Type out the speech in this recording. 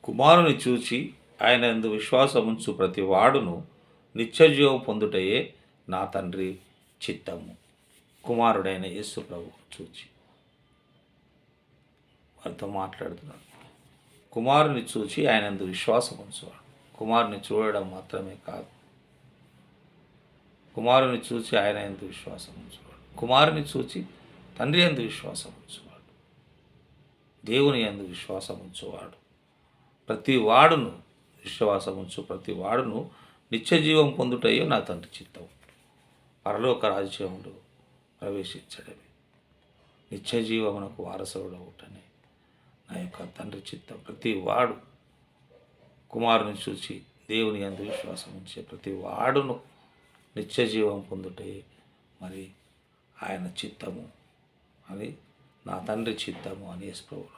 కుమారుని చూచి ఆయన యందు విశ్వాసముంచు ప్రతి వాడును నిత్యజీవం పొందుటయే నా తండ్రి చిత్తము. కుమారుడైన యేసు ప్రభు చూచి వారితో మాట్లాడుతున్నాడు. కుమారుని చూచి ఆయన యందు విశ్వాసం ఉంచువాడు. కుమారుని చూడడం మాత్రమే కాదు, కుమారుని చూచి ఆయన యందు విశ్వాసం ఉంచువాడు. కుమారుని చూచి తండ్రి యందు విశ్వాసం ఉంచువాడు. దేవుని యందు విశ్వాసం ఉంచువాడు. ప్రతి వాడును విశ్వాసముంచు ప్రతి వాడును నిత్యజీవం పొందుటయో నా తండ్రి చిత్తం. పరలోక రాజ్యములు ప్రవేశించడమే, నిత్యజీవమునకు వారసుడవుటనే నా యొక్క తండ్రి చిత్తం. ప్రతి వాడు కుమారుని చూచి దేవుని యందు విశ్వాసం ఉంచే ప్రతి వాడును నిత్యజీవం పొందుటే మరి ఆయన చిత్తము అని, నా తండ్రి చిత్తము అని యేసు ప్రభువు